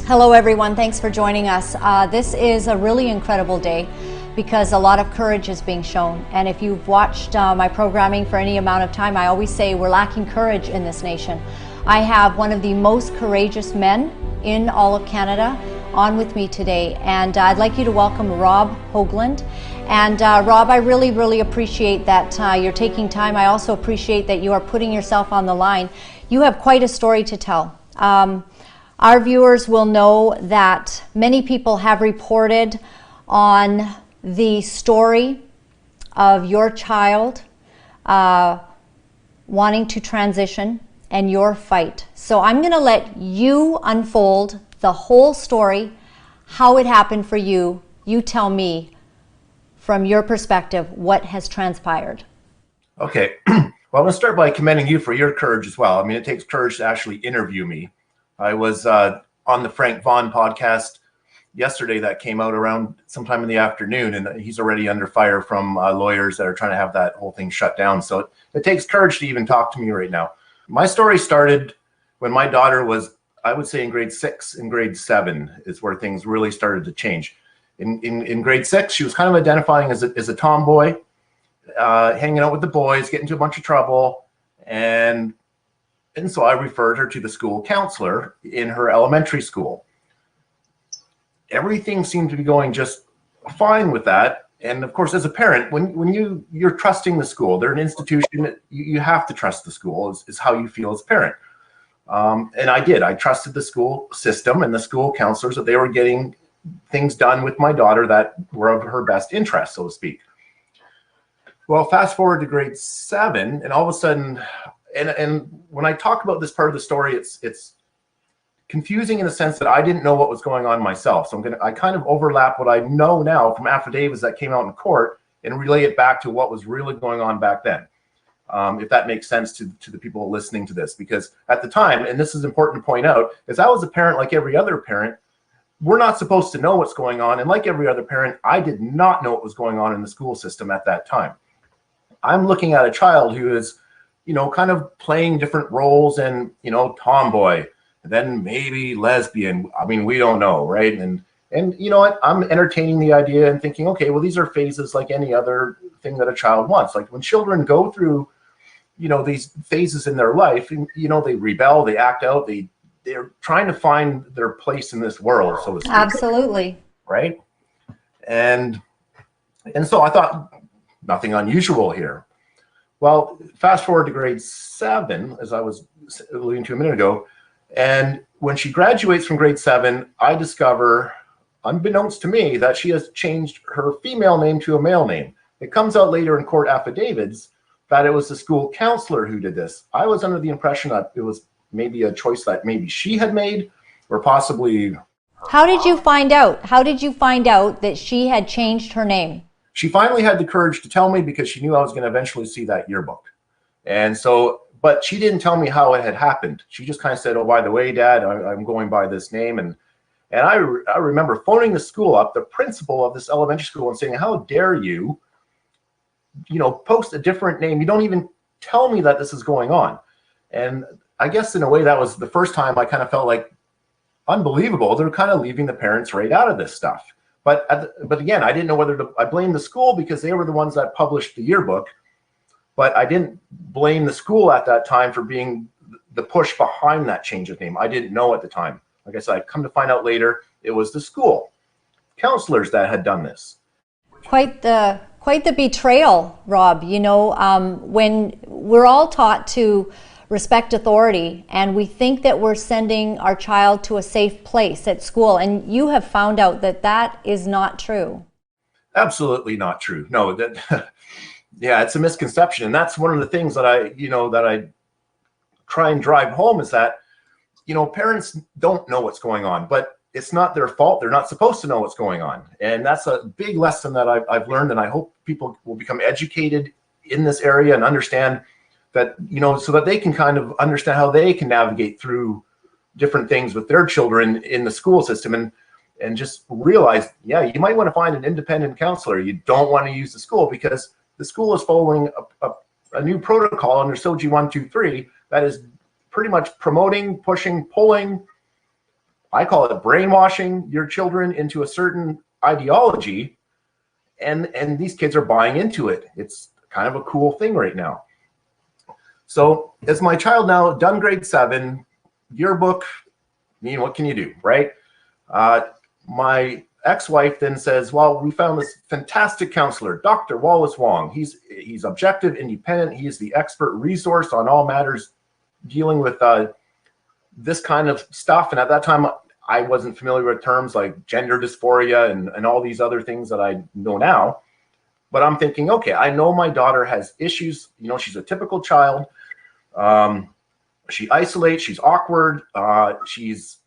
Hello everyone, thanks for joining us. This is a really incredible day because a lot of courage is being shown. And if you've watched my programming for any amount of time, I always say we're lacking courage in this nation. I have one of the most courageous men in all of Canada on with me today, and I'd like you to welcome Rob Hoogland. And Rob, I really appreciate that you're taking time. I also appreciate that you are putting yourself on the line. You have quite a story to tell. Our viewers will know that many people have reported on the story of your child wanting to transition and your fight. So I'm going to let you unfold the whole story, how it happened for you. You tell me from your perspective what has transpired. Okay. Well, I'm going to start by commending you for your courage as well. I mean, it takes courage to actually interview me. I was on the Frank Vaughn podcast yesterday that came out around sometime in the afternoon, and he's already under fire from lawyers that are trying to have that whole thing shut down. So it takes courage to even talk to me right now. My story started when my daughter was, I would say, in grade 6 and grade 7 is where things really started to change. In grade 6, she was kind of identifying as a tomboy, hanging out with the boys, getting into a bunch of trouble, and so I referred her to the school counselor in her elementary school. Everything seemed to be going just fine with that. And of course, as a parent, when you're trusting the school, they're an institution, you have to trust the school is how you feel as a parent. And I did. I trusted the school system and the school counselors that they were getting things done with my daughter that were of her best interest, so to speak. Well, fast forward to grade 7, and all of a sudden, and when I talk about this part of the story, it's confusing in the sense that I didn't know what was going on myself. So I kind of overlap what I know now from affidavits that came out in court and relay it back to what was really going on back then. If that makes sense to the people listening to this, because at the time, and this is important to point out, is I was a parent like every other parent. We're not supposed to know what's going on. And like every other parent, I did not know what was going on in the school system at that time. I'm looking at a child who is, kind of playing different roles and, tomboy, and then maybe lesbian. I mean, we don't know, right? And you know what? I'm entertaining the idea and thinking, okay, well, these are phases like any other thing that a child wants. Like when children go through, these phases in their life, and, they rebel, they act out, they're trying to find their place in this world, so to speak. Absolutely. Right? And so I thought, nothing unusual here. Well, fast forward to grade 7, as I was alluding to a minute ago, and when she graduates from grade 7, I discover, unbeknownst to me, that she has changed her female name to a male name. It comes out later in court affidavits that it was the school counselor who did this. I was under the impression that it was maybe a choice that maybe she had made, or possibly... How did you find out? How did you find out that she had changed her name? She finally had the courage to tell me because she knew I was going to eventually see that yearbook. And so, but she didn't tell me how it had happened. She just kind of said, oh, by the way, Dad, I'm going by this name. And I remember phoning the school up, the principal of this elementary school, and saying, how dare you, post a different name? You don't even tell me that this is going on. And I guess in a way that was the first time I kind of felt like unbelievable. They're kind of leaving the parents right out of this stuff. But again, I didn't know whether I blamed the school because they were the ones that published the yearbook, but I didn't blame the school at that time for being the push behind that change of name. I didn't know at the time. Like I said, I come to find out later, it was the school counselors that had done this. Quite the betrayal, Rob. When we're all taught to respect authority, and we think that we're sending our child to a safe place at school, and you have found out that that is not true. Absolutely not true. No, yeah, it's a misconception, and that's one of the things that I try and drive home is that parents don't know what's going on, but it's not their fault. They're not supposed to know what's going on, and that's a big lesson that I've learned, and I hope people will become educated in this area and understand that, so that they can kind of understand how they can navigate through different things with their children in the school system, and just realize, yeah, you might want to find an independent counselor. You don't want to use the school because the school is following a new protocol under SOGI 123 that is pretty much promoting, pushing, pulling I call it brainwashing your children into a certain ideology, and these kids are buying into it. It's kind of a cool thing right now. So as my child now done grade 7, yearbook, what can you do, right? My ex-wife then says, well, we found this fantastic counselor, Dr. Wallace Wong. He's objective, independent. He is the expert resource on all matters dealing with this kind of stuff. And at that time, I wasn't familiar with terms like gender dysphoria and all these other things that I know now. But I'm thinking, okay, I know my daughter has issues. She's a typical child. She isolates, she's awkward, she's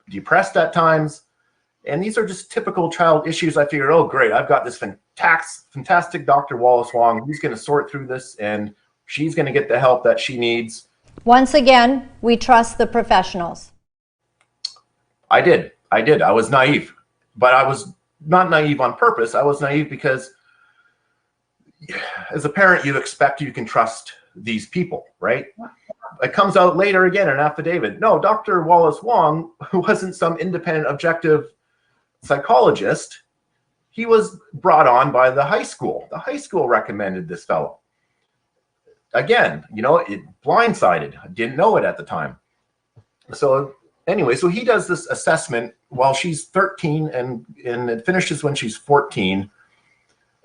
depressed at times. And these are just typical child issues. I figured, oh, great, I've got this fantastic Dr. Wallace Wong. He's going to sort through this, and she's going to get the help that she needs. Once again, we trust the professionals. I did. I was naive, but I was not naive on purpose. I was naive because as a parent, you expect you can trust these people, right? It comes out later again in an affidavit. No, Dr. Wallace Wong wasn't some independent, objective psychologist. He was brought on by the high school. The high school recommended this fellow. Again, it blindsided. I didn't know it at the time. So anyway, so he does this assessment while she's 13 and it finishes when she's 14.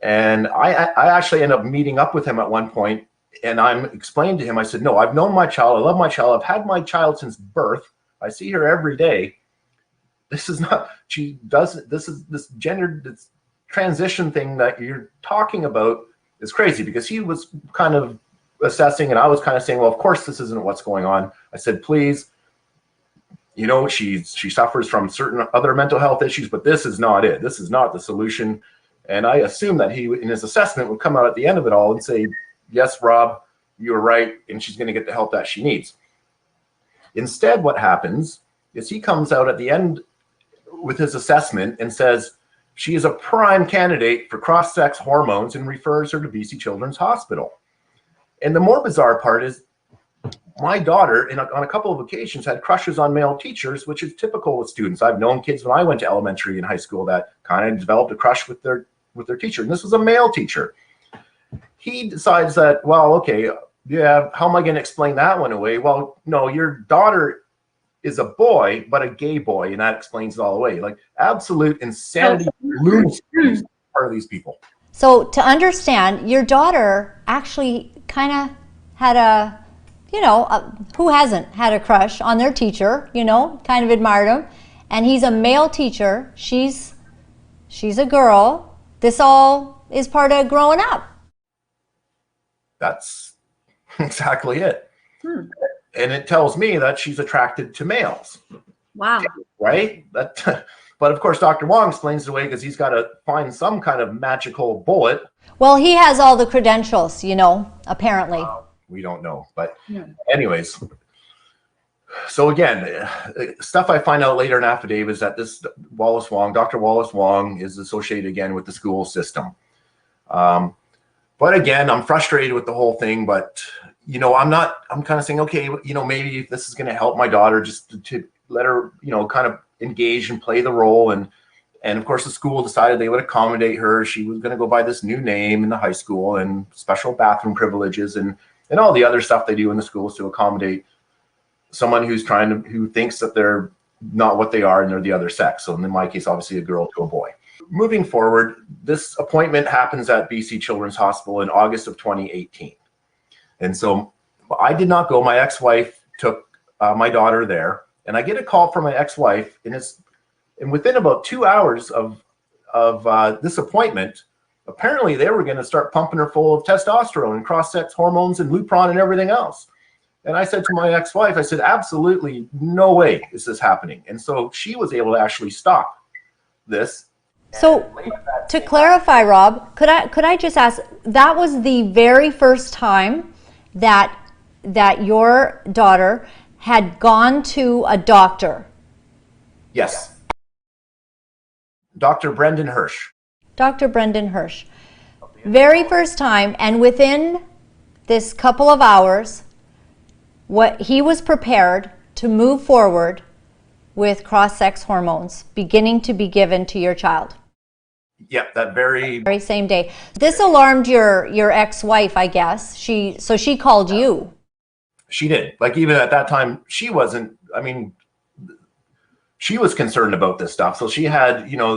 And I actually end up meeting up with him at one point, and I'm explaining to him, I said, no, I've known my child. I love my child. I've had my child since birth. I see her every day. This is not, this gender, this transition thing that you're talking about is crazy, because he was kind of assessing and I was kind of saying, well, of course this isn't what's going on. I said, please, she suffers from certain other mental health issues, but this is not it. This is not the solution. And I assume that he, in his assessment, would come out at the end of it all and say, yes, Rob, you were right, and she's going to get the help that she needs. Instead, what happens is he comes out at the end with his assessment and says, she is a prime candidate for cross-sex hormones, and refers her to BC Children's Hospital. And the more bizarre part is my daughter, on a couple of occasions, had crushes on male teachers, which is typical with students. I've known kids when I went to elementary and high school that kind of developed a crush with their teacher. And this was a male teacher. He decides that, well, okay, yeah, how am I going to explain that one away? Well, no, your daughter is a boy, but a gay boy, and that explains it all away. Like, absolute insanity, lunacy part of these people. So to understand, your daughter actually kind of had who hasn't had a crush on their teacher, kind of admired him. And he's a male teacher. She's a girl. This all is part of growing up. That's exactly it. And it tells me that she's attracted to males. Wow. Right? But of course, Dr. Wong explains it away because he's got to find some kind of magical bullet. Well, he has all the credentials, apparently. We don't know. But anyways, so again, stuff I find out later in affidavits that this Dr. Wallace Wong is associated again with the school system. But again, I'm frustrated with the whole thing, but I'm kind of saying, okay, maybe this is going to help my daughter, just to let her, kind of engage and play the role. And of course the school decided they would accommodate her. She was going to go by this new name in the high school, and special bathroom privileges and all the other stuff they do in the schools to accommodate someone who thinks that they're not what they are and they're the other sex. So in my case, obviously a girl to a boy. Moving forward, this appointment happens at BC Children's Hospital in August of 2018. And so I did not go. My ex-wife took my daughter there, and I get a call from my ex-wife, and within about 2 hours of this appointment, apparently they were going to start pumping her full of testosterone and cross-sex hormones and Lupron and everything else. And I said to my ex-wife, I said, absolutely no way is this happening. And so she was able to actually stop this. So to clarify, Rob, could I just ask, that was the very first time that your daughter had gone to a doctor? Yes. Dr. Brendan Hirsch. Dr. Brendan Hirsch. Very first time, and within this couple of hours, what he was prepared to move forward with cross-sex hormones beginning to be given to your child. Yeah, that very same day. This alarmed your ex-wife, I guess. So she called you. She did. Like, even at that time, she wasn't, I mean, she was concerned about this stuff. So she had, you know,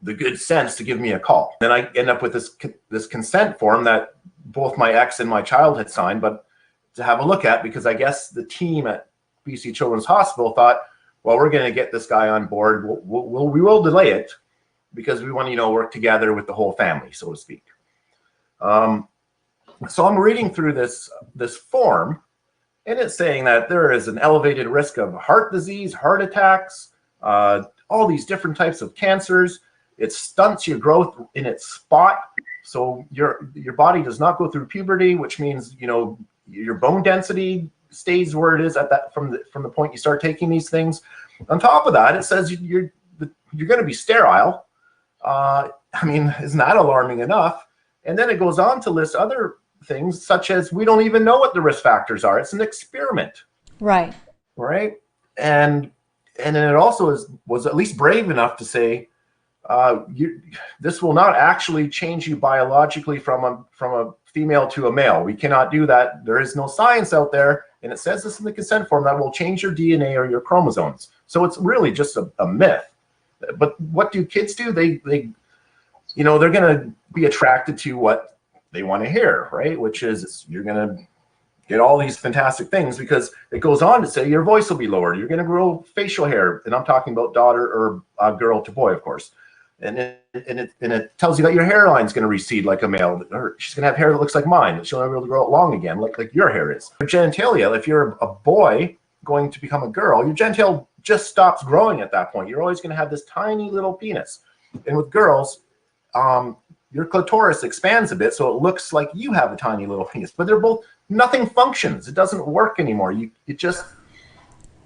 the good sense to give me a call. Then I end up with this consent form that both my ex and my child had signed, but to have a look at, because I guess the team at BC Children's Hospital thought, well, we're going to get this guy on board. We will delay it because we want to, you know, work together with the whole family, so to speak. So I'm reading through this form, and it's saying that there is an elevated risk of heart disease, heart attacks, all these different types of cancers. It stunts your growth in its spot, so your body does not go through puberty, which means, you know, your bone density stays where it is at that from the point you start taking these things. On top of that, it says you're going to be sterile. I mean, isn't that alarming enough? And then it goes on to list other things, such as we don't even know what the risk factors are. It's an experiment. Right. And then it also was at least brave enough to say, this will not actually change you biologically from a female to a male. We cannot do that. There is no science out there, and it says this in the consent form, that will change your DNA or your chromosomes. So it's really just a myth. But what do kids do? They you know, they're going to be attracted to what they want to hear, right? Which is, you're going to get all these fantastic things, because it goes on to say your voice will be lowered. You're going to grow facial hair. And I'm talking about daughter or girl to boy, of course. And it tells you that your hairline is going to recede like a male. Or she's going to have hair that looks like mine. She'll never be able to grow it long again, like your hair is. Your genitalia, if you're a boy going to become a girl, your genital just stops growing at that point. You're always going to have this tiny little penis. And with girls, your clitoris expands a bit, so it looks like you have a tiny little penis. But they're both, nothing functions. It doesn't work anymore. It just.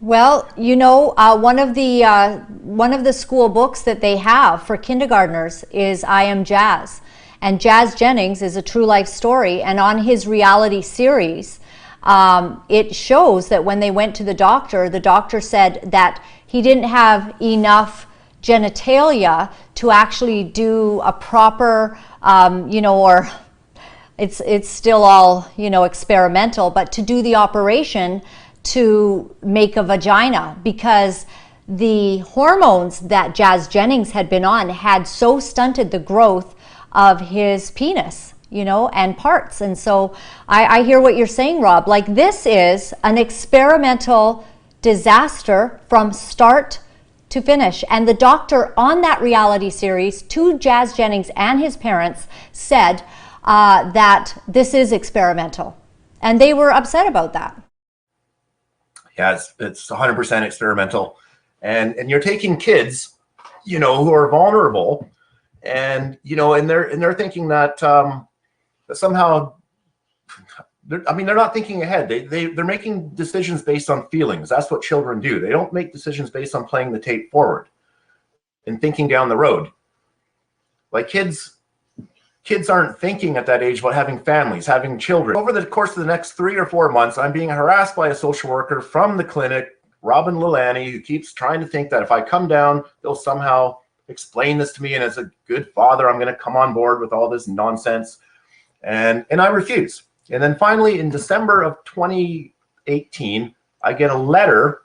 Well, you know, one of the school books that they have for kindergartners is I Am Jazz, and Jazz Jennings is a true life story. And on his reality series, it shows that when they went to the doctor said that he didn't have enough genitalia to actually do a proper, you know, or it's still all, you know, experimental, but to do the operation to make a vagina, because the hormones that Jazz Jennings had been on had so stunted the growth of his penis, you know, and parts. And so I hear what you're saying, Rob. Like, this is an experimental disaster from start to finish. And the doctor on that reality series to Jazz Jennings and his parents said that this is experimental. And they were upset about that. Yeah, it's 100% experimental. And you're taking kids, you know, who are vulnerable, and, you know, and they're thinking that, that somehow, they're not thinking ahead. They're making decisions based on feelings. That's what children do. They don't make decisions based on playing the tape forward and thinking down the road. Like, kids aren't thinking at that age about having families, having children. Over the course of the next 3 or 4 months, I'm being harassed by a social worker from the clinic, Robin Lilani, who keeps trying to think that if I come down, they'll somehow explain this to me, and as a good father, I'm going to come on board with all this nonsense. And I refuse. And then finally, in December of 2018, I get a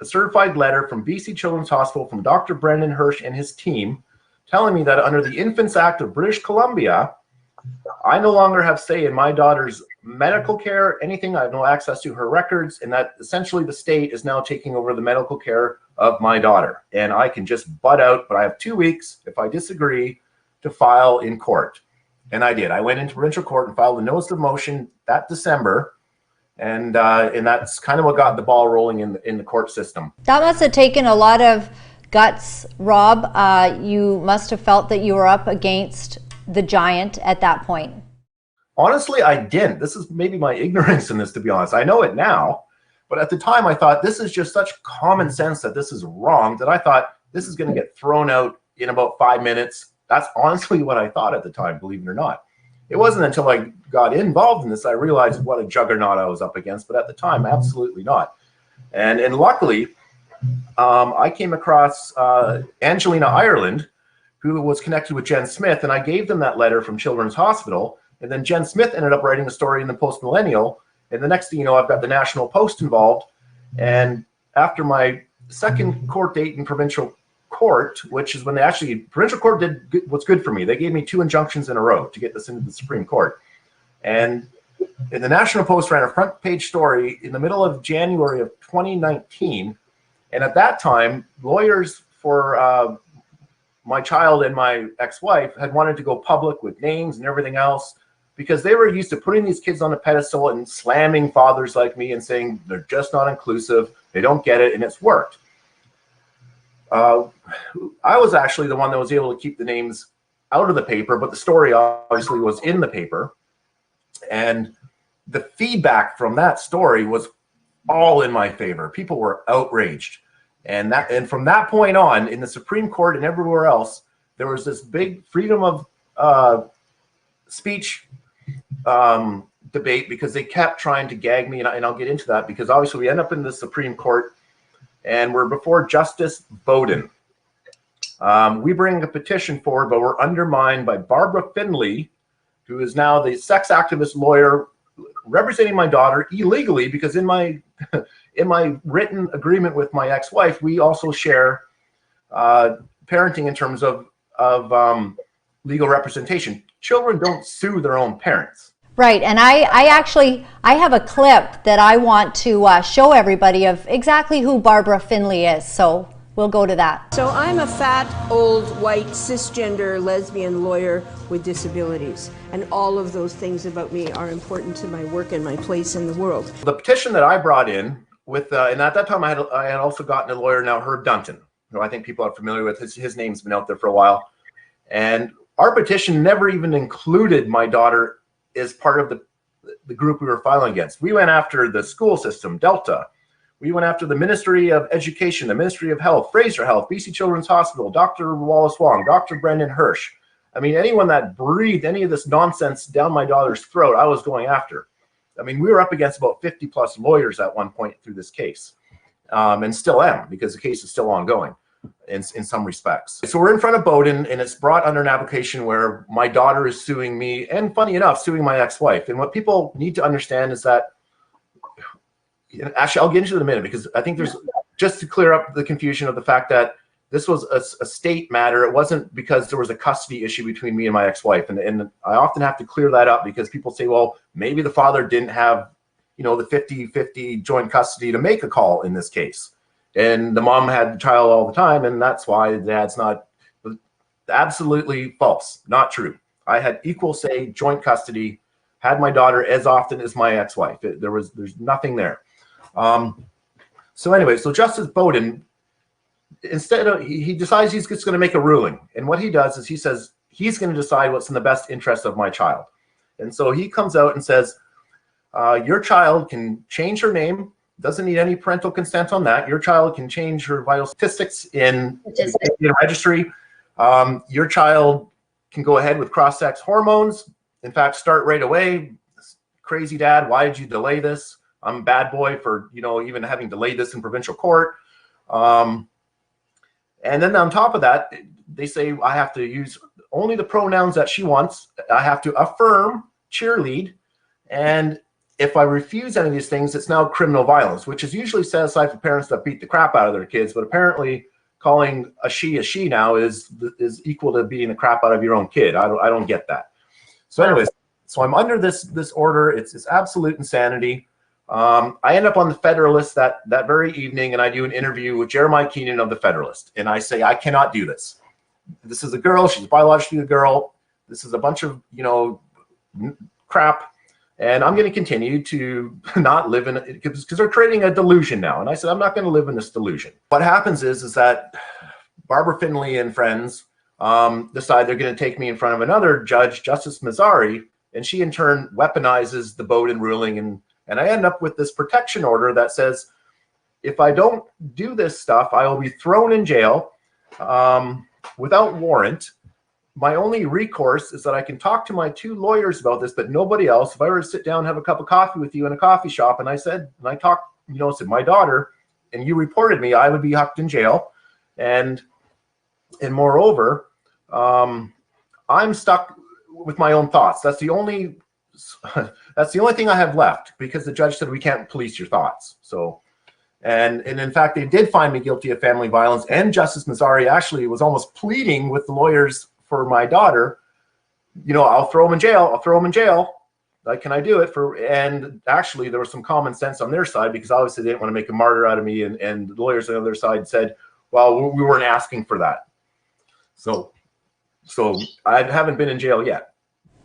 certified letter from BC Children's Hospital from Dr. Brendan Hirsch and his team, telling me that under the Infants Act of British Columbia, I no longer have say in my daughter's medical care, anything. I have no access to her records, and that essentially the state is now taking over the medical care of my daughter. And I can just butt out, but I have 2 weeks, if I disagree, to file in court. And I did. I went into provincial court and filed a notice of motion that December, and that's kind of what got the ball rolling in the court system. That must have taken a lot of guts, Rob. You must have felt that you were up against the giant at that point. Honestly, I didn't. This is maybe my ignorance in this, to be honest. I know it now, but at the time I thought this is just such common sense that this is wrong, that I thought this is going to get thrown out in about 5 minutes. That's honestly what I thought at the time, believe it or not. It wasn't until I got involved in this I realized what a juggernaut I was up against, but at the time, absolutely not. And luckily, I came across Angelina Ireland, who was connected with Jen Smith, and I gave them that letter from Children's Hospital. And then Jen Smith ended up writing a story in the Post Millennial. And the next thing you know, I've got the National Post involved. And after my second court date in provincial court, which is when they actually, provincial court did what's good for me. They gave me 2 injunctions in a row to get this into the Supreme Court. And the National Post ran a front page story in the middle of January of 2019. And at that time, lawyers for my child and my ex-wife had wanted to go public with names and everything else, because they were used to putting these kids on a pedestal and slamming fathers like me and saying they're just not inclusive, they don't get it, and it's worked. I was actually the one that was able to keep the names out of the paper, but the story obviously was in the paper. And the feedback from that story was all in my favor. People were outraged. And from that point on, in the Supreme Court and everywhere else, there was this big freedom of speech debate, because they kept trying to gag me, and I'll get into that, because obviously we end up in the Supreme Court, and we're before Justice Bowden. We bring a petition forward, but we're undermined by Barbara Finley, who is now the sex activist lawyer representing my daughter illegally, because in my in my written agreement with my ex-wife, we also share parenting in terms of legal representation. Children don't sue their own parents. Right, and I have a clip that I want to show everybody of exactly who Barbara Finley is. So we'll go to that. So I'm a fat, old, white, cisgender, lesbian lawyer with disabilities. And all of those things about me are important to my work and my place in the world. The petition that I brought in with, and at that time I had also gotten a lawyer, now Herb Dunton, who I think people are familiar with. His name's been out there for a while. And our petition never even included my daughter as part of the group we were filing against. We went after the school system, Delta. We went after the Ministry of Education, the Ministry of Health, Fraser Health, BC Children's Hospital, Dr. Wallace Wong, Dr. Brendan Hirsch. I mean, anyone that breathed any of this nonsense down my daughter's throat, I was going after. I mean, we were up against about 50 plus lawyers at one point through this case, and still am, because the case is still ongoing in some respects. So we're in front of Bowden, and it's brought under an application where my daughter is suing me, and funny enough, suing my ex-wife. And what people need to understand is that, actually, I'll get into it in a minute, because I think there's, just to clear up the confusion of the fact that this was a state matter. It wasn't because there was a custody issue between me and my ex-wife. And I often have to clear that up, because people say, well, maybe the father didn't have, the 50-50 joint custody to make a call in this case. And the mom had the child all the time, and that's why the dad's not. Absolutely false, not true. I had equal say, joint custody, had my daughter as often as my ex-wife. There's nothing there. So anyway, so Justice Bowden, instead of, he decides he's just going to make a ruling. And what he does is he says he's going to decide what's in the best interest of my child. And so he comes out and says, your child can change her name, doesn't need any parental consent on that. Your child can change her vital statistics in a registry. Your child can go ahead with cross-sex hormones. In fact, start right away. Crazy dad, why did you delay this? I'm a bad boy for, even having delayed this in provincial court. And then on top of that, they say I have to use only the pronouns that she wants. I have to affirm, cheerlead, and if I refuse any of these things, it's now criminal violence, which is usually set aside for parents that beat the crap out of their kids. But apparently, calling a she now is equal to beating the crap out of your own kid. I don't get that. So, anyways, so I'm under this order. It's absolute insanity. I end up on the Federalist that very evening, and I do an interview with Jeremiah Keenan of the Federalist, and I say I cannot do this. This is a girl. She's biologically a girl. This is a bunch of crap. And I'm going to continue to not live in it, because they're creating a delusion now. And I said, I'm not going to live in this delusion. What happens is that Barbara Finley and friends decide they're going to take me in front of another judge, Justice Mazzari, and she in turn weaponizes the Bowden ruling. And I end up with this protection order that says, if I don't do this stuff, I will be thrown in jail without warrant. My only recourse is that I can talk to my 2 lawyers about this, but nobody else. If I were to sit down and have a cup of coffee with you in a coffee shop, and I talked, said, my daughter and you reported me, I would be hucked in jail. And moreover, I'm stuck with my own thoughts. That's the only thing I have left, because the judge said we can't police your thoughts. So, and in fact, they did find me guilty of family violence, and Justice Mazzari actually was almost pleading with the lawyers for my daughter, you know, I'll throw him in jail. I'll throw him in jail. Like, can I do it for? And actually, there was some common sense on their side, because obviously they didn't want to make a martyr out of me. And the lawyers on the other side said, well, we weren't asking for that. So I haven't been in jail yet.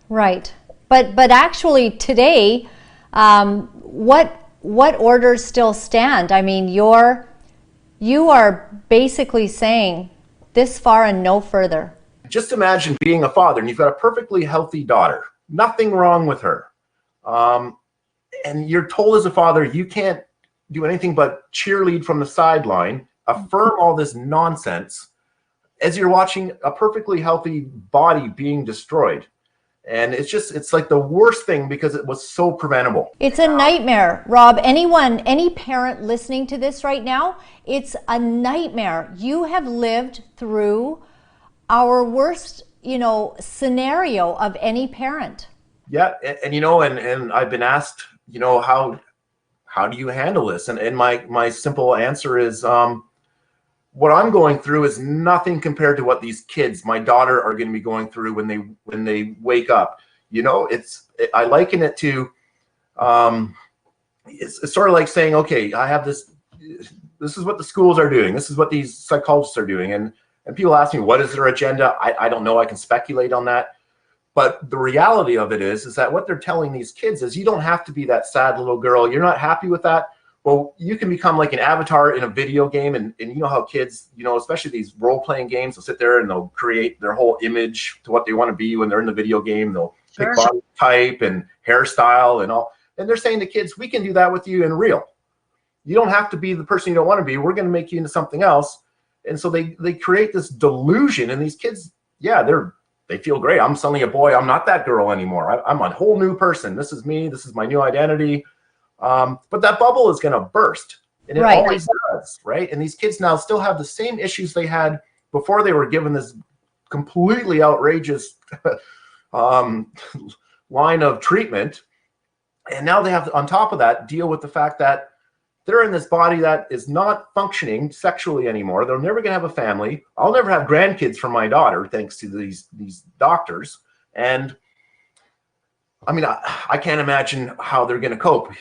Right. But actually today, what orders still stand? I mean, you are basically saying this far and no further. Just imagine being a father and you've got a perfectly healthy daughter, nothing wrong with her. And you're told as a father, you can't do anything but cheerlead from the sideline, affirm all this nonsense as you're watching a perfectly healthy body being destroyed. And it's like the worst thing, because it was so preventable. It's a nightmare, Rob. Any parent listening to this right now, it's a nightmare. You have lived through our worst, scenario of any parent. Yeah, and and I've been asked, how do you handle this? And my simple answer is, what I'm going through is nothing compared to what these kids, my daughter, are going to be going through when they wake up. I liken it to, it's sort of like saying, okay, I have this is what the schools are doing. This is what these psychologists are doing. And people ask me, what is their agenda? I don't know. I can speculate on that. But the reality of it is that what they're telling these kids is, you don't have to be that sad little girl. You're not happy with that. Well, you can become like an avatar in a video game. And you know how kids, especially these role-playing games, they'll sit there and they'll create their whole image to what they want to be when they're in the video game. They'll pick body type and hairstyle and all. And they're saying to kids, we can do that with you in real. You don't have to be the person you don't want to be. We're going to make you into something else. And so they create this delusion. And these kids, they feel great. I'm suddenly a boy. I'm not that girl anymore. I'm a whole new person. This is me. This is my new identity. But that bubble is going to burst, and it always does, right? And these kids now still have the same issues they had before they were given this completely outrageous line of treatment. And now they have to, on top of that, deal with the fact that they're in this body that is not functioning sexually anymore. They're never going to have a family. I'll never have grandkids from my daughter, thanks to these doctors. And I mean, I can't imagine how they're going to cope,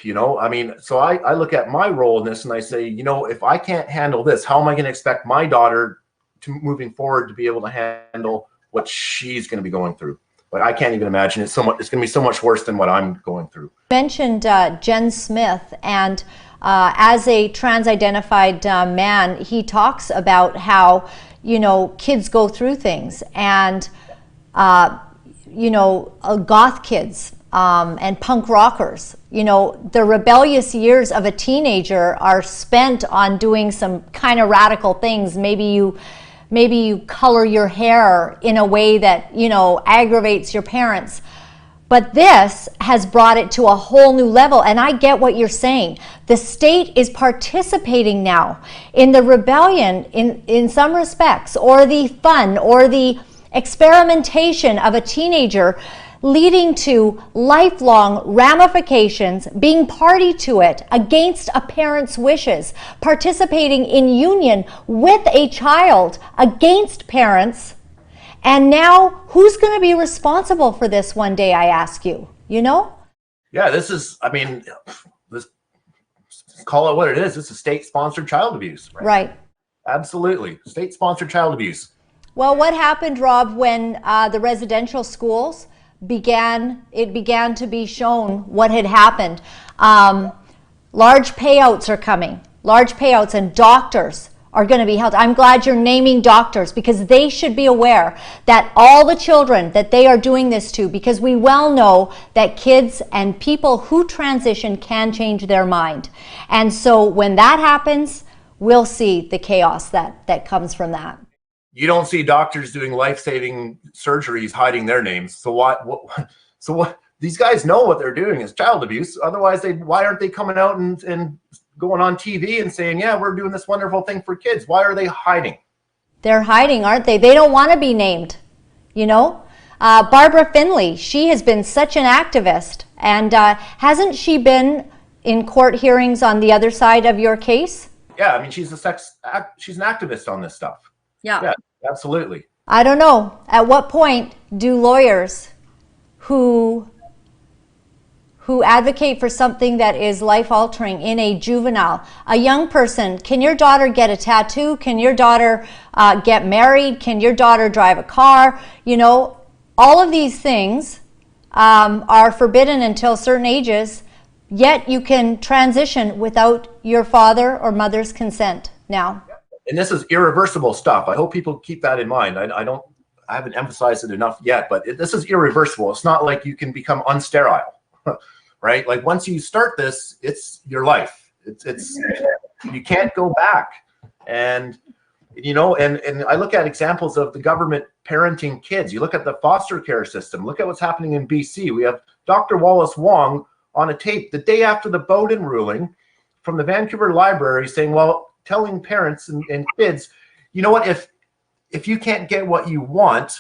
so I look at my role in this and I say, if I can't handle this, how am I going to expect my daughter to moving forward to be able to handle what she's going to be going through? But I can't even imagine. It's going to be so much worse than what I'm going through. You mentioned Jen Smith, and as a trans-identified man, he talks about how, kids go through things, and goth kids and punk rockers, the rebellious years of a teenager are spent on doing some kind of radical things. Maybe you color your hair in a way that, aggravates your parents. But this has brought it to a whole new level. And I get what you're saying. The state is participating now in the rebellion in some respects, or the fun, or the experimentation of a teenager, leading to lifelong ramifications, being party to it against a parent's wishes, participating in union with a child against parents. And now, who's going to be responsible for this one day, I ask you, Yeah, this is, call it what it is. It's a state-sponsored child abuse. Right. Absolutely. State-sponsored child abuse. Well, what happened, Rob, when the residential schools began to be shown what had happened? Large payouts are coming. Large payouts, and doctors are going to be held. I'm glad you're naming doctors, because they should be aware that all the children that they are doing this to, because we well know that kids and people who transition can change their mind. And so when that happens, we'll see the chaos that comes from that. You don't see doctors doing life-saving surgeries hiding their names. So what these guys know what they're doing is child abuse. Otherwise, why aren't they coming out and going on TV and saying, yeah, we're doing this wonderful thing for kids. Why are they hiding? They're hiding, aren't they? They don't want to be named, you know? Barbara Finley, she has been such an activist. And hasn't she been in court hearings on the other side of your case? Yeah, I mean, she's an activist on this stuff. Yeah, absolutely. I don't know. At what point do lawyers who advocate for something that is life-altering in a juvenile, a young person, can your daughter get a tattoo? Can your daughter get married? Can your daughter drive a car? You know, all of these things are forbidden until certain ages, yet you can transition without your father or mother's consent now. And this is irreversible stuff. I hope people keep that in mind. I haven't emphasized it enough yet, but this is irreversible. It's not like you can become unsterile, right? Like once you start this, it's your life. It's you can't go back. And you know, and I look at examples of the government parenting kids. You look at the foster care system. Look at what's happening in BC. We have Dr. Wallace Wong on a tape the day after the Bowden ruling from the Vancouver Library saying, well, telling parents and kids, you know what, if you can't get what you want,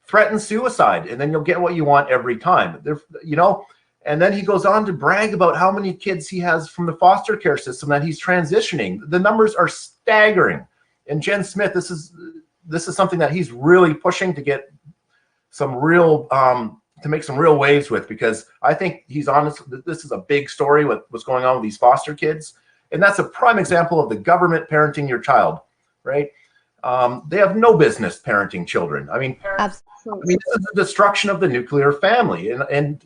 threaten suicide, and then you'll get what you want every time. You know, and then he goes on to brag about how many kids he has from the foster care system that he's transitioning. The numbers are staggering. And Jen Smith, this is something that he's really pushing to get some real to make some real waves with, because I think he's honest. This is a big story with what's going on with these foster kids. And that's a prime example of the government parenting your child, right? They have no business parenting children. I mean, absolutely. I mean, this is the destruction of the nuclear family. And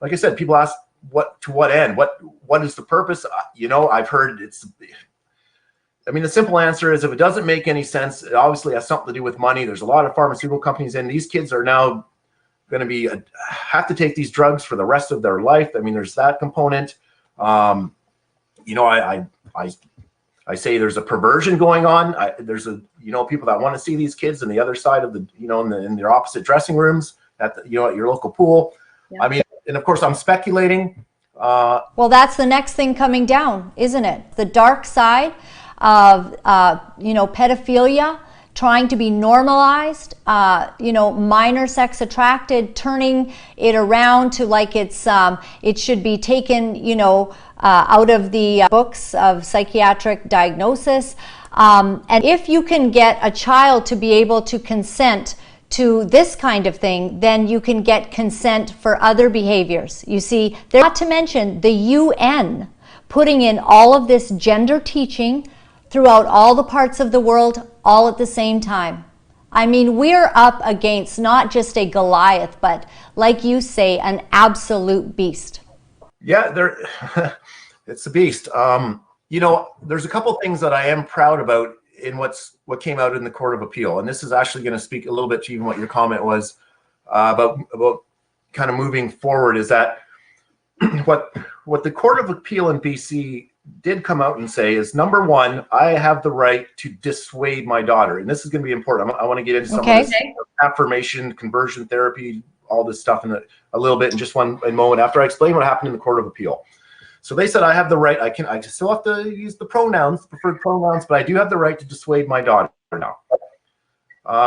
like I said, people ask to what end? What is the purpose? You know, I've heard the simple answer is if it doesn't make any sense, it obviously has something to do with money. There's a lot of pharmaceutical companies, and these kids are now going to have to take these drugs for the rest of their life. I mean, there's that component. You know, I say there's a perversion going on. There's people that want to see these kids on the other side of in their opposite dressing rooms at your local pool. Yeah. I mean, and of course I'm speculating. Well, that's the next thing coming down, isn't it? The dark side of pedophilia, trying to be normalized, minor sex attracted, turning it around to like it should be taken, out of the books of psychiatric diagnosis. And if you can get a child to be able to consent to this kind of thing, then you can get consent for other behaviors. You see, not to mention the UN putting in all of this gender teaching throughout all the parts of the world, all at the same time. I mean, we're up against not just a Goliath, but like you say, an absolute beast. Yeah, it's a beast. There's a couple things that I am proud about in what came out in the Court of Appeal, and this is actually going to speak a little bit to even what your comment was about kind of moving forward. Is that what the Court of Appeal in BC did come out and say is, number one, I have the right to dissuade my daughter, and this is going to be important. I want to get into some of this affirmation, conversion therapy, all this stuff in a little bit in just one moment after I explain what happened in the Court of Appeal. So they said I have the right. I still have to use the preferred pronouns, but I do have the right to dissuade my daughter now.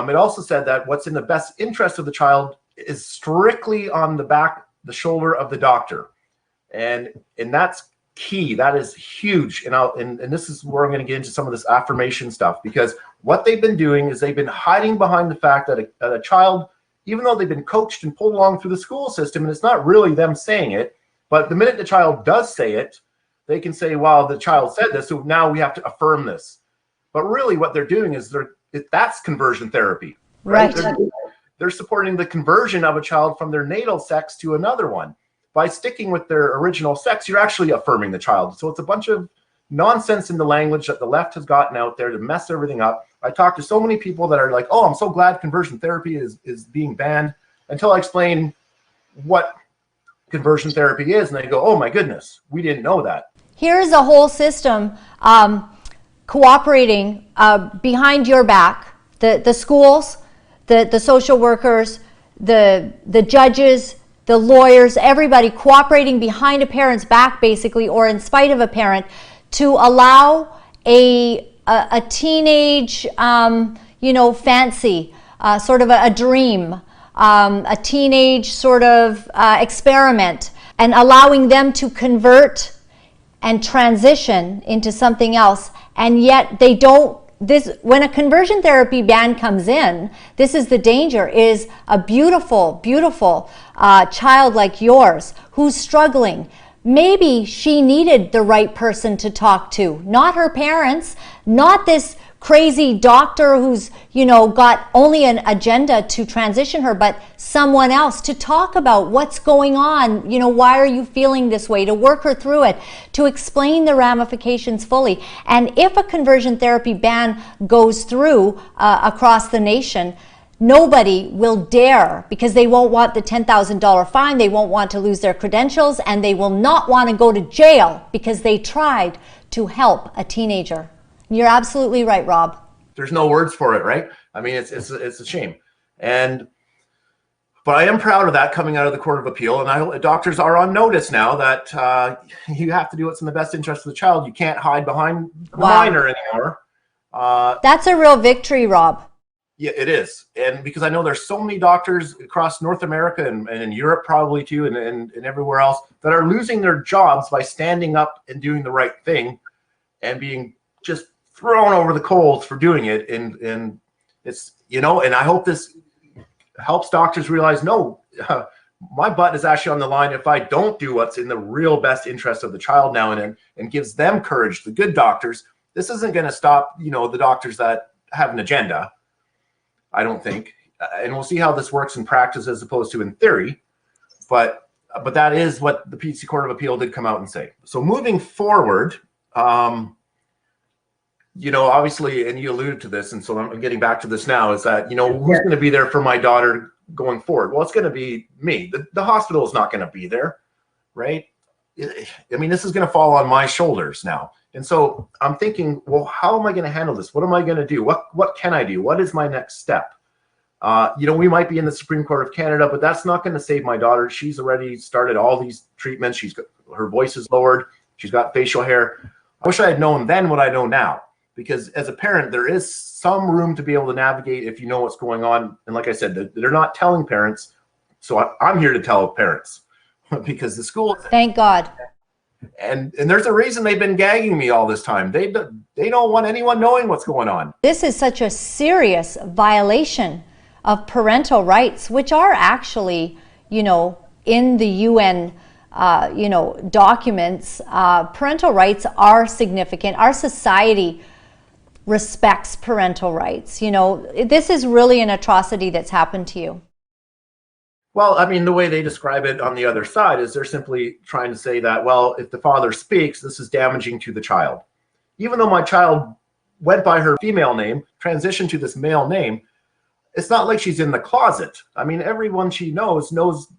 It also said that what's in the best interest of the child is strictly on the shoulder of the doctor, and that's key. That is huge. And this is where I'm going to get into some of this affirmation stuff, because what they've been doing is they've been hiding behind the fact that a child, even though they've been coached and pulled along through the school system, and it's not really them saying it, but the minute the child does say it, they can say, well, the child said this, so now we have to affirm this. But really what they're doing is that's conversion therapy. Right? They're supporting the conversion of a child from their natal sex to another one. By sticking with their original sex, you're actually affirming the child. So it's a bunch of nonsense in the language that the left has gotten out there to mess everything up. I talk to so many people that are like, oh, I'm so glad conversion therapy is being banned, until I explain what conversion therapy is, and they go, oh my goodness, we didn't know that. Here's a whole system cooperating behind your back, the schools, the social workers, the judges, the lawyers, everybody cooperating behind a parent's back, basically, or in spite of a parent, to allow a teenage, fancy, sort of a dream, a teenage sort of experiment, and allowing them to convert and transition into something else. And yet they don't, when a conversion therapy ban comes in, this is the danger, is a beautiful, beautiful child like yours who's struggling. Maybe she needed the right person to talk to, not her parents, not this crazy doctor who's, got only an agenda to transition her, but someone else to talk about what's going on. Why are you feeling this way? To work her through it, to explain the ramifications fully. And if a conversion therapy ban goes through across the nation, nobody will dare, because they won't want the $10,000 fine, they won't want to lose their credentials, and they will not want to go to jail because they tried to help a teenager. You're absolutely right, Rob. There's no words for it, right? I mean, it's a shame. But I am proud of that coming out of the Court of Appeal, and doctors are on notice now that you have to do what's in the best interest of the child. You can't hide behind the minor anymore. That's a real victory, Rob. Yeah, it is. And because I know there's so many doctors across North America and in Europe probably too, and everywhere else, that are losing their jobs by standing up and doing the right thing and being just thrown over the coals for doing it. And it's, and I hope this helps doctors realize, no, my butt is actually on the line if I don't do what's in the real best interest of the child now, and gives them courage, the good doctors. This isn't going to stop, the doctors that have an agenda, I don't think. And we'll see how this works in practice as opposed to in theory. But that is what the PC Court of Appeal did come out and say. So moving forward, obviously, and you alluded to this, and so I'm getting back to this now, is that, who's going to be there for my daughter going forward? Well, it's going to be me. The hospital is not going to be there, right? I mean, this is going to fall on my shoulders now. And so I'm thinking, well, how am I going to handle this? What am I going to do? What can I do? What is my next step? We might be in the Supreme Court of Canada, but that's not going to save my daughter. She's already started all these treatments. Her voice is lowered. She's got facial hair. I wish I had known then what I know now, because as a parent, there is some room to be able to navigate if you know what's going on. And like I said, they're not telling parents. So I'm here to tell parents because the school. Thank God. And there's a reason they've been gagging me all this time. They don't want anyone knowing what's going on. This is such a serious violation of parental rights, which are actually, in the UN, documents. Parental rights are significant. Our society respects parental rights. This is really an atrocity that's happened to you. Well, I mean, the way they describe it on the other side is they're simply trying to say that, well, if the father speaks, this is damaging to the child. Even though my child went by her female name, transitioned to this male name, it's not like she's in the closet. I mean, everyone she knows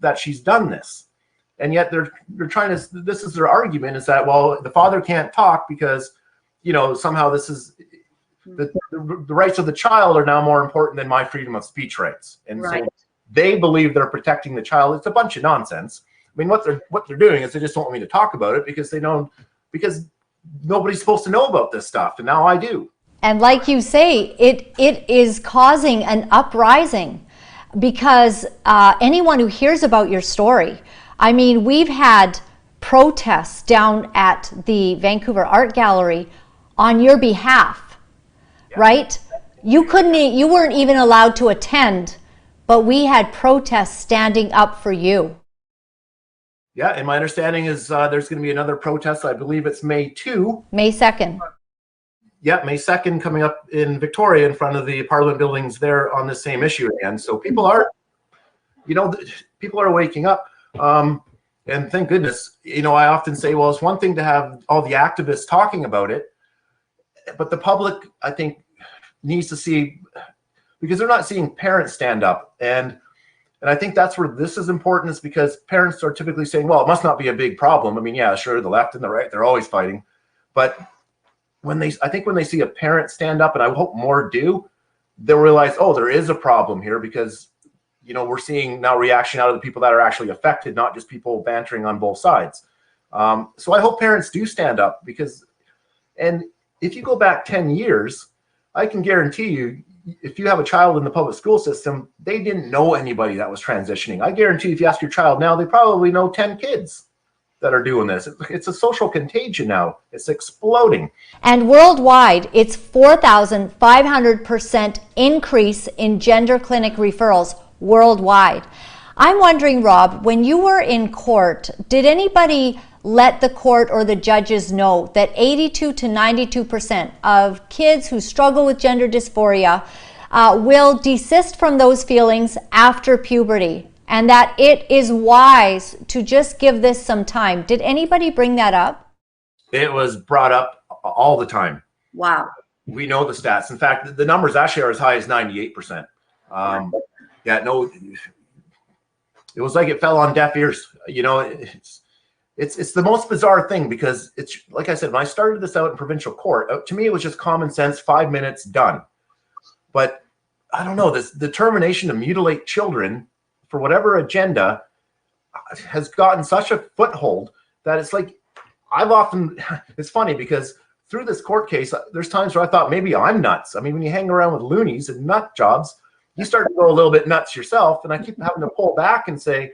that she's done this. And yet they're trying to, this is their argument, is that, well, the father can't talk because, somehow this is, the rights of the child are now more important than my freedom of speech rights. And right. So they believe they're protecting the child. It's a bunch of nonsense. I mean, what they're doing is they just don't want me to talk about it because because nobody's supposed to know about this stuff, and now I do. And like you say, it is causing an uprising because anyone who hears about your story, I mean, we've had protests down at the Vancouver Art Gallery on your behalf, yeah. Right? You weren't even allowed to attend, but we had protests standing up for you. Yeah, and my understanding is there's going to be another protest. I believe it's May 2. May 2nd. Yeah, May 2nd coming up in Victoria in front of the Parliament buildings there on the same issue again. So people are, people are waking up. And thank goodness, I often say, well, it's one thing to have all the activists talking about it, but the public, I think, needs to see, because they're not seeing parents stand up. And I think that's where this is important, is because parents are typically saying, well, it must not be a big problem. I mean, yeah, sure, the left and the right, they're always fighting. But I think when they see a parent stand up, and I hope more do, they'll realize, oh, there is a problem here, because we're seeing now reaction out of the people that are actually affected, not just people bantering on both sides. So I hope parents do stand up, and if you go back 10 years, I can guarantee you, if you have a child in the public school system, they didn't know anybody that was transitioning. I guarantee you, if you ask your child now, they probably know 10 kids that are doing this. It's a social contagion now. It's exploding. And worldwide, it's 4,500% increase in gender clinic referrals worldwide. I'm wondering, Rob, when you were in court, did anybody let the court or the judges know that 82 to 92% of kids who struggle with gender dysphoria will desist from those feelings after puberty, and that it is wise to just give this some time? Did anybody bring that up? It was brought up all the time. Wow. We know the stats. In fact, the numbers actually are as high as 98%. Yeah, no, it was like it fell on deaf ears. It's the most bizarre thing, because it's like I said, when I started this out in provincial court, to me it was just common sense, 5 minutes, done. But I don't know, this determination to mutilate children for whatever agenda has gotten such a foothold that it's like, it's funny because through this court case, there's times where I thought maybe I'm nuts. I mean, when you hang around with loonies and nut jobs, you start to go a little bit nuts yourself. And I keep having to pull back and say,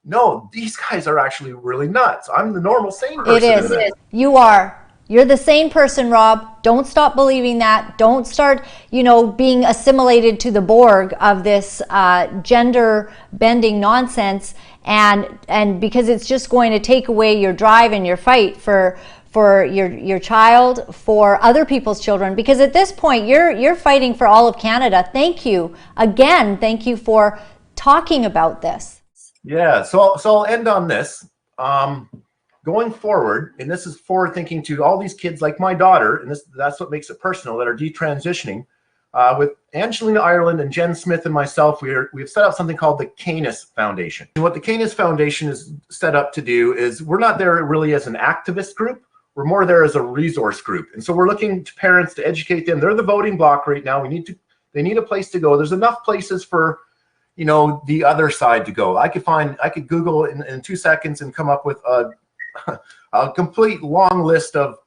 no, these guys are actually really nuts. I'm the normal sane person. It is. You are. You're the sane person, Rob. Don't stop believing that. Don't start, being assimilated to the Borg of this gender bending nonsense. And because it's just going to take away your drive and your fight for your child, for other people's children. Because at this point, you're fighting for all of Canada. Thank you. Again, thank you for talking about this. Yeah, so I'll end on this. Going forward, and this is forward thinking to all these kids like my daughter, and that's what makes it personal, that are detransitioning. With Angelina Ireland and Jen Smith and myself, we've set up something called the Canis Foundation. And what the Canis Foundation is set up to do is, we're not there really as an activist group. We're more there as a resource group. And so we're looking to parents to educate them. They're the voting bloc right now. They need a place to go. There's enough places for the other side to go. I could Google in 2 seconds and come up with a complete long list of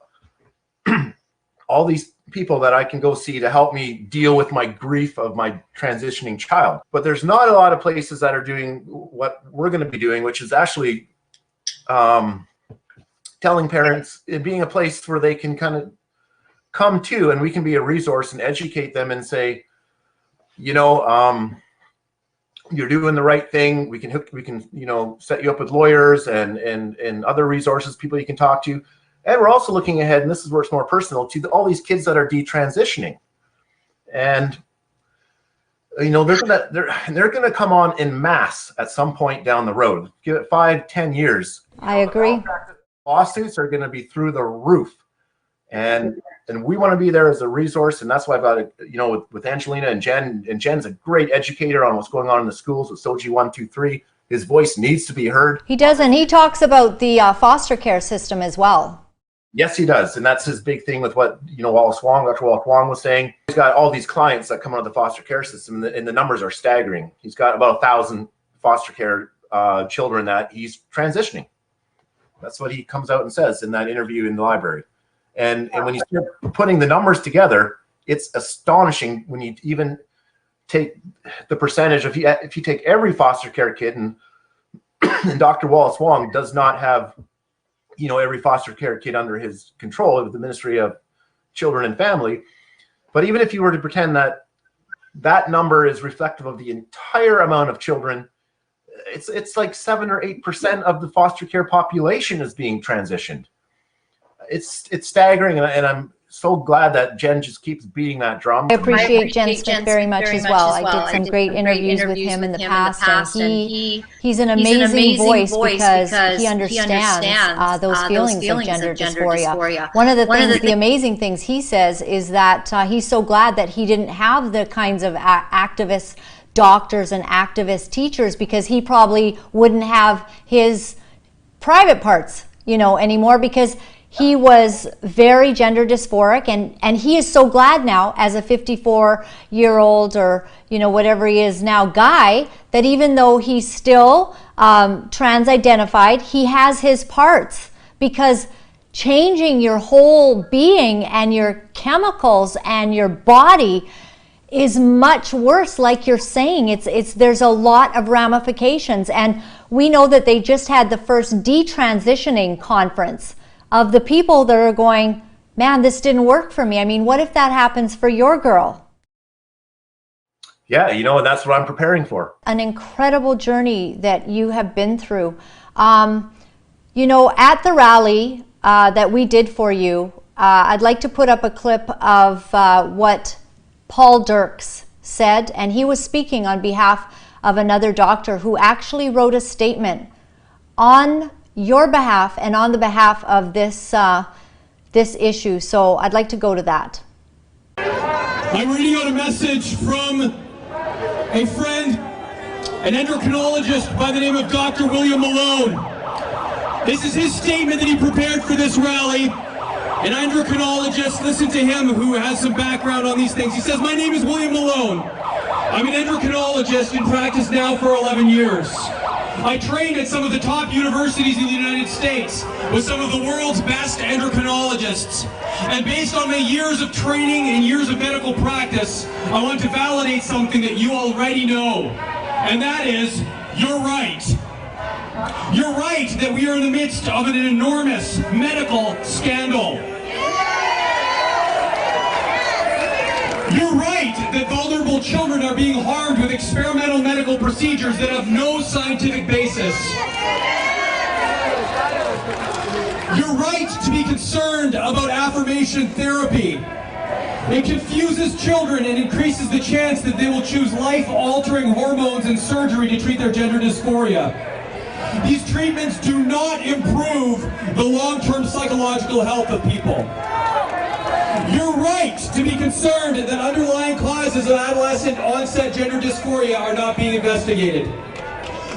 all these people that I can go see to help me deal with my grief of my transitioning child. But there's not a lot of places that are doing what we're going to be doing, which is actually telling parents, being a place where they can kind of come to, and we can be a resource and educate them and say, you're doing the right thing. We can set you up with lawyers and other resources, people you can talk to. And we're also looking ahead, and this is where it's more personal, to all these kids that are detransitioning. And they're gonna come on en masse at some point down the road. Give it 5-10 years. I agree. Lawsuits are gonna be through the roof. And we want to be there as a resource, and that's why I've got with Angelina and Jen. And Jen's a great educator on what's going on in the schools with SOGI 123. His voice needs to be heard. He does, and he talks about the foster care system as well. Yes, he does, and that's his big thing with what Dr. Wallace Wong was saying. He's got all these clients that come out of the foster care system, and the numbers are staggering. He's got about 1,000 foster care children that he's transitioning. That's what he comes out and says in that interview in the library. And when you start putting the numbers together, it's astonishing when you even take the percentage. If you take every foster care kid, and Dr. Wallace Wong does not have, every foster care kid under his control with the Ministry of Children and Family. But even if you were to pretend that number is reflective of the entire amount of children, it's like 7 or 8% of the foster care population is being transitioned. It's staggering, and I'm so glad that Jen just keeps beating that drum. I appreciate Jen Smith very much as well. I did some great interviews with him in the past, and he's an amazing voice because he understands those feelings of gender dysphoria. One of the amazing things he says is that he's so glad that he didn't have the kinds of activist doctors and activist teachers, because he probably wouldn't have his private parts, anymore, because He was very gender dysphoric, and he is so glad now as a 54-year-old or, you know, whatever he is now guy, that even though he's still trans-identified, he has his parts, because changing your whole being and your chemicals and your body is much worse. Like you're saying, there's a lot of ramifications, and we know that they just had the first detransitioning conference of the people that are going, man, this didn't work for me. I mean, what if that happens for your girl? Yeah, you know, and that's what I'm preparing for. An incredible journey that you have been through. You know, at the rally that we did for you, I'd like to put up a clip of what Paul Dirks said, and he was speaking on behalf of another doctor who actually wrote a statement on your behalf and on the behalf of this this issue. So I'd like to go to that. I'm reading out a message from a friend, an endocrinologist by the name of Dr. William Malone. This is his statement that he prepared for this rally. An endocrinologist, listen to him, who has some background on these things. He says, "My name is William Malone. I'm an endocrinologist in practice now for 11 years. I trained at some of the top universities in the United States with some of the world's best endocrinologists. And based on my years of training and years of medical practice, I want to validate something that you already know. And that is, you're right. You're right that we are in the midst of an enormous medical scandal. You're right that vulnerable children are being harmed with experimental medical procedures that have no scientific basis. You're right to be concerned about affirmation therapy. It confuses children and increases the chance that they will choose life-altering hormones and surgery to treat their gender dysphoria. These treatments do not improve the long-term psychological health of people. You're right to be concerned that underlying causes of adolescent onset gender dysphoria are not being investigated.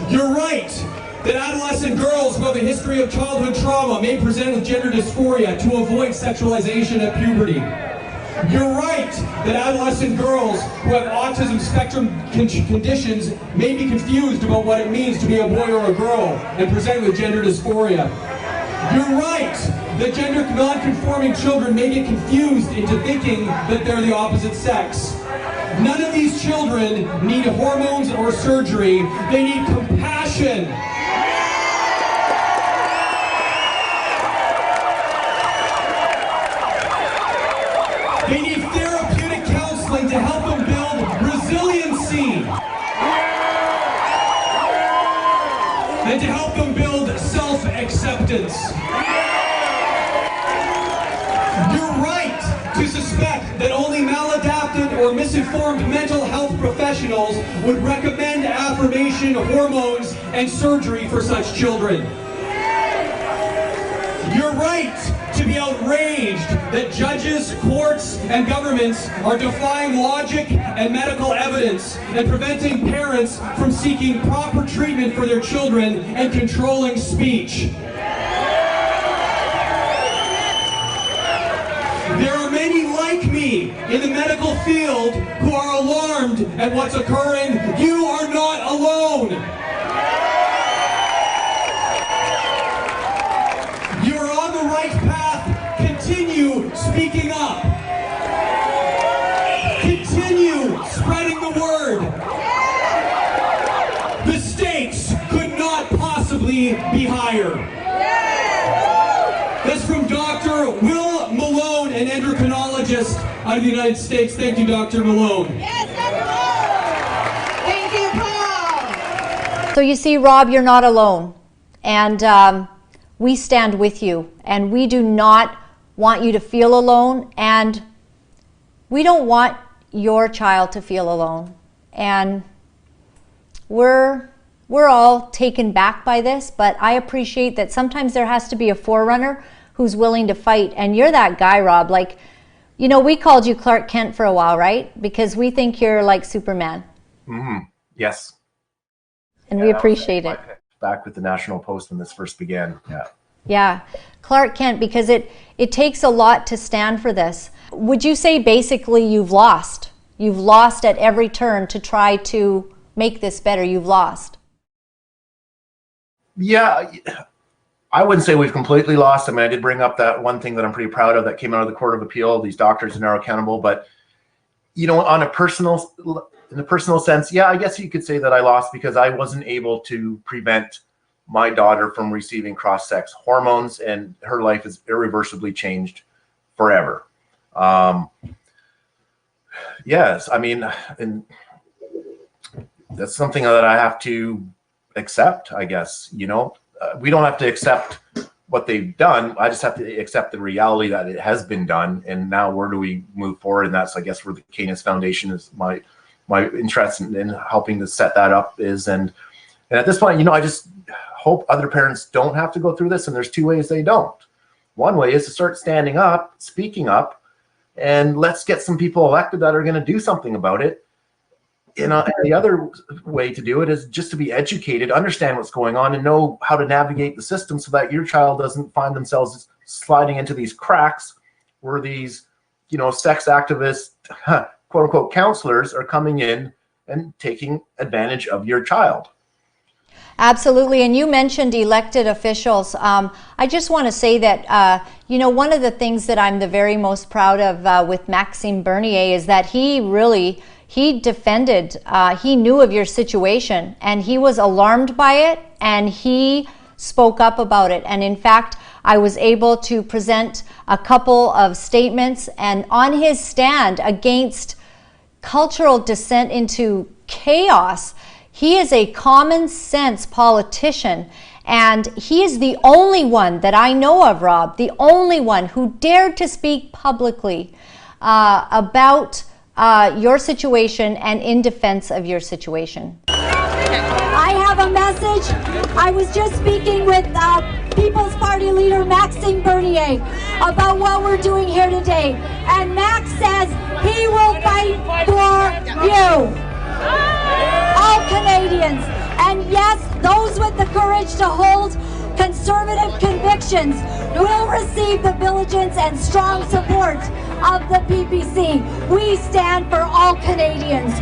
You're right that adolescent girls who have a history of childhood trauma may present with gender dysphoria to avoid sexualization at puberty. You're right that adolescent girls who have autism spectrum conditions may be confused about what it means to be a boy or a girl and present with gender dysphoria. You're right that gender non-conforming children may get confused into thinking that they're the opposite sex. None of these children need hormones or surgery. They need compassion. They need therapeutic counseling to help them build resiliency. And to help them build self-acceptance. You're right to suspect that only maladapted or misinformed mental health professionals would recommend affirmation, hormones, and surgery for such children. You're right to be outraged that judges, courts, and governments are defying logic and medical evidence and preventing parents from seeking proper treatment for their children and controlling speech. There are many like me in the medical field who are alarmed at what's occurring. You are not alone. You're on the right path. Continue speaking up. Continue spreading the word. The stakes could not possibly be higher. That's from Dr. Will Malone, an endocrinologist out of the United States. Thank you, Dr. Malone. Yes, Dr. Malone. Thank you, Paul. So you see, Rob, you're not alone. And we stand with you. And we do not want you to feel alone. And we don't want your child to feel alone. And we're all taken back by this, but I appreciate that sometimes there has to be a forerunner who's willing to fight. And you're that guy, Rob. Like, you know, we called you Clark Kent for a while, right? Because we think you're like Superman. Mm-hmm. Yes. And we appreciate it. Back with the National Post when this first began. Yeah. Yeah, Clark Kent, because it takes a lot to stand for this. Would you say basically you've lost? You've lost at every turn to try to make this better. You've lost. Yeah, I wouldn't say we've completely lost. I mean, I did bring up that one thing that I'm pretty proud of that came out of the Court of Appeal. These doctors are now accountable, but you know, in a personal sense, yeah, I guess you could say that I lost because I wasn't able to prevent my daughter from receiving cross-sex hormones, and her life is irreversibly changed forever. Yes, I mean, and that's something that I have to accept, I guess. You know, we don't have to accept what they've done. I just have to accept the reality that it has been done, and now where do we move forward? And that's, I guess, where the Canis Foundation is my interest in helping to set that up is. And at this point, you know, I just hope other parents don't have to go through this, and there's two ways they don't. One way is to start standing up, speaking up, and let's get some people elected that are going to do something about it. You know, and the other way to do it is just to be educated, understand what's going on, and know how to navigate the system so that your child doesn't find themselves sliding into these cracks where these, you know, sex activist, quote unquote, counselors are coming in and taking advantage of your child. Absolutely. And you mentioned elected officials. I just want to say that, you know, one of the things that I'm the very most proud of with Maxime Bernier is that he defended, he knew of your situation, and he was alarmed by it, and he spoke up about it. And in fact, I was able to present a couple of statements, and on his stand against cultural descent into chaos, he is a common sense politician, and he is the only one that I know of, Rob, the only one who dared to speak publicly about your situation and in defense of your situation. I have a message. I was just speaking with People's Party leader Maxime Bernier about what we're doing here today, and Max says he will fight for you. All Canadians, and yes, those with the courage to hold conservative convictions will receive the diligence and strong support of the PPC. We stand for all Canadians.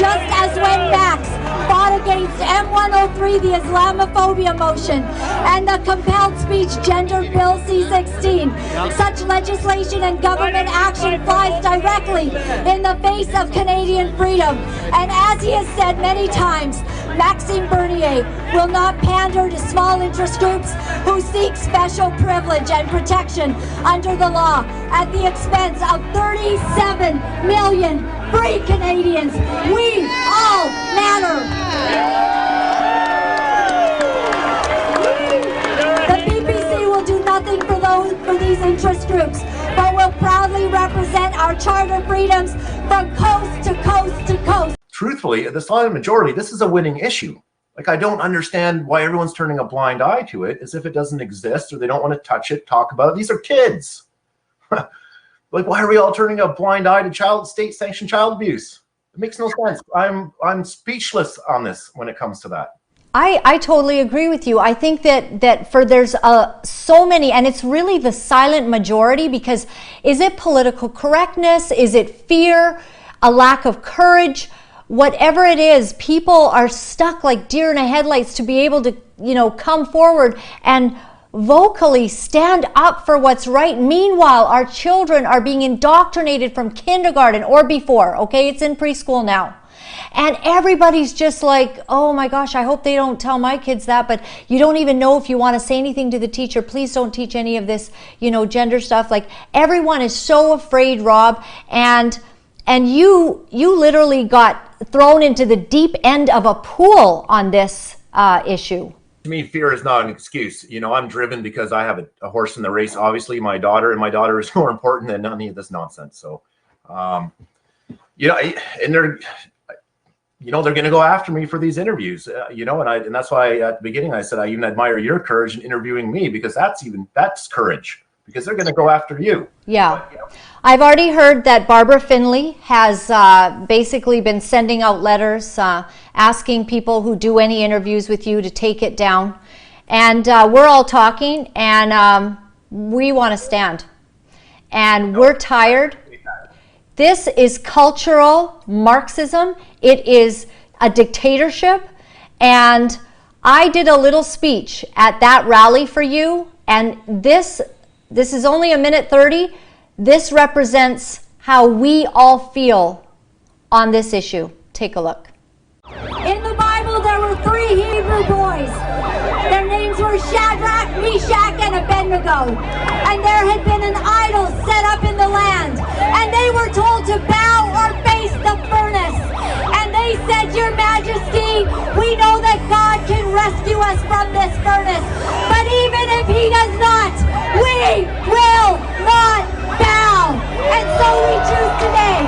Just as when Max fought against M103, the Islamophobia motion, and the compelled speech gender bill C-16, such legislation and government action flies directly in the face of Canadian freedom. And as he has said many times, Maxime Bernier will not pander to small interest groups who seek special privilege and protection under the law at the expense of 37 million free Canadians. We all matter. The PPC will do nothing for these interest groups, but will proudly represent our charter freedoms from coast to coast to coast. Truthfully, the silent majority, this is a winning issue. Like, I don't understand why everyone's turning a blind eye to it as if it doesn't exist, or they don't want to touch it, talk about it. These are kids. Like, why are we all turning a blind eye to state-sanctioned child abuse? It makes no sense. I'm speechless on this when it comes to that. I totally agree with you. I think that there's so many, and it's really the silent majority, because is it political correctness? Is it fear? A lack of courage? Whatever it is, people are stuck like deer in the headlights to be able to, you know, come forward and vocally stand up for what's right. Meanwhile, our children are being indoctrinated from kindergarten or before, okay? It's in preschool now. And everybody's just like, oh my gosh, I hope they don't tell my kids that, but you don't even know if you want to say anything to the teacher. Please don't teach any of this, you know, gender stuff. Like, everyone is so afraid, Rob, and you literally got thrown into the deep end of a pool on this issue. To me, fear is not an excuse. You know, I'm driven because I have a horse in the race, obviously, my daughter, and my daughter is more important than any of this nonsense. So, you know, and they're going to go after me for these interviews, you know, and that's why at the beginning I said I even admire your courage in interviewing me, because that's courage, because they're going to go after you. Yeah. But, you know, I've already heard that Barbara Finley has basically been sending out letters asking people who do any interviews with you to take it down. And we're all talking, and we want to stand. And we're tired. This is cultural Marxism. It is a dictatorship. And I did a little speech at that rally for you, and this is only a minute 30. This represents how we all feel on this issue. Take a look. In the Bible, there were 3 Hebrew boys. Their names were Shadrach, Meshach, and Abednego. And there had been an idol set up in the land. And they were told to bow or face the furnace. And they said, Your Majesty, we know that God can rescue us from this furnace. But even if He does not, we will not bow. And so we choose today.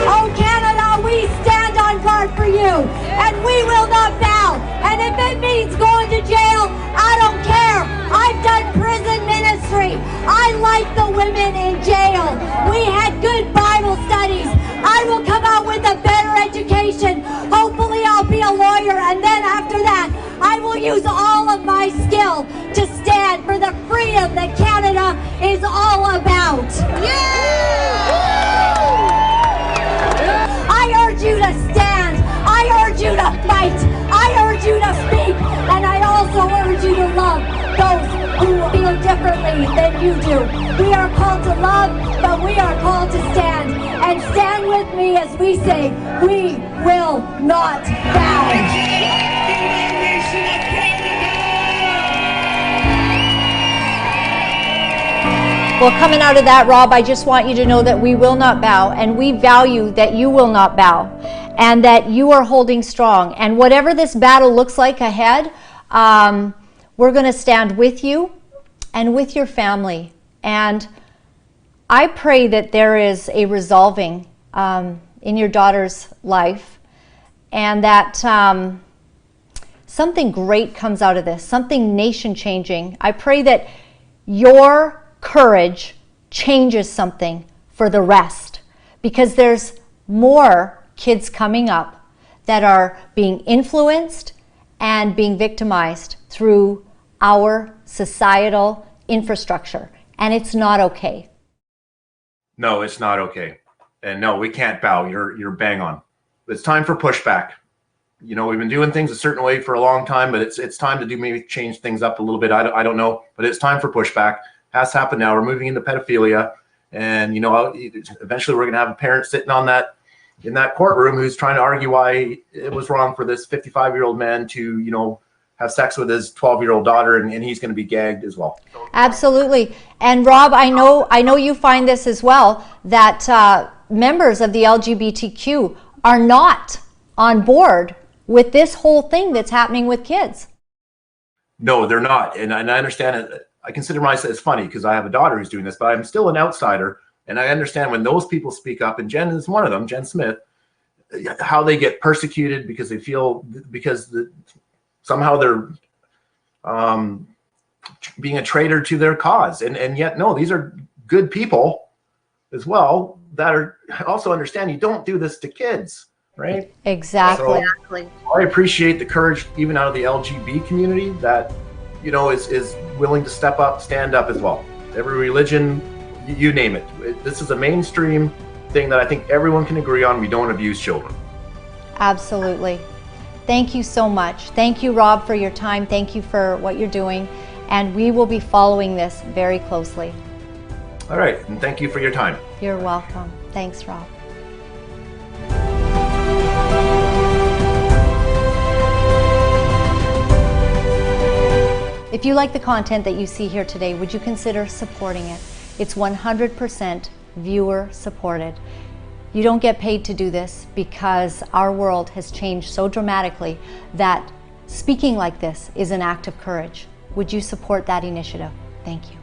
Oh, Canada, we stand on guard for you. And we will not bow. And if it means going to jail, I don't care. I've done prison ministry. I like the women in jail. We had good Bible studies. I will come out with a better education. Hopefully I'll be a lawyer, and then after that, I will use all of my skill to stand for the freedom that Canada is all about. I urge you to stand. I urge you to fight. I urge you to speak. And I also urge you to love those who feel differently than you do. We are called to love, but we are called to stand. And stand with me as we say, we will not bow. Well, coming out of that, Rob, I just want you to know that we will not bow, and we value that you will not bow, and that you are holding strong. And whatever this battle looks like ahead, we're going to stand with you and with your family. And I pray that there is a resolving in your daughter's life, and that something great comes out of this, something nation-changing. I pray that your courage changes something for the rest, because there's more kids coming up that are being influenced and being victimized through our societal infrastructure, and it's not okay. No, it's not okay. And no, we can't bow. You're bang on. It's time for pushback. You know, we've been doing things a certain way for a long time, but it's time to maybe change things up a little bit. I don't know, but it's time for pushback. Has happened now. We're moving into pedophilia, and you know, eventually we're going to have a parent sitting on in that courtroom who's trying to argue why it was wrong for this 55-year-old man to, you know, have sex with his 12-year-old daughter, and he's going to be gagged as well. Absolutely. And Rob, I know you find this as well, that members of the LGBTQ are not on board with this whole thing that's happening with kids. No, they're not, and I understand it. I consider myself, it's funny because I have a daughter who's doing this, but I'm still an outsider. And I understand when those people speak up, and Jen is one of them, Jen Smith, how they get persecuted because they feel, somehow they're being a traitor to their cause. And yet, no, these are good people as well that are also understand you don't do this to kids, right? Exactly. So I appreciate the courage even out of the LGB community that, you know, is willing to step up, stand up as well. Every religion, you name it. This is a mainstream thing that I think everyone can agree on. We don't abuse children. Absolutely. Thank you so much. Thank you, Rob, for your time. Thank you for what you're doing. And we will be following this very closely. All right. And thank you for your time. You're welcome. Thanks, Rob. If you like the content that you see here today, would you consider supporting it? It's 100% viewer supported. You don't get paid to do this because our world has changed so dramatically that speaking like this is an act of courage. Would you support that initiative? Thank you.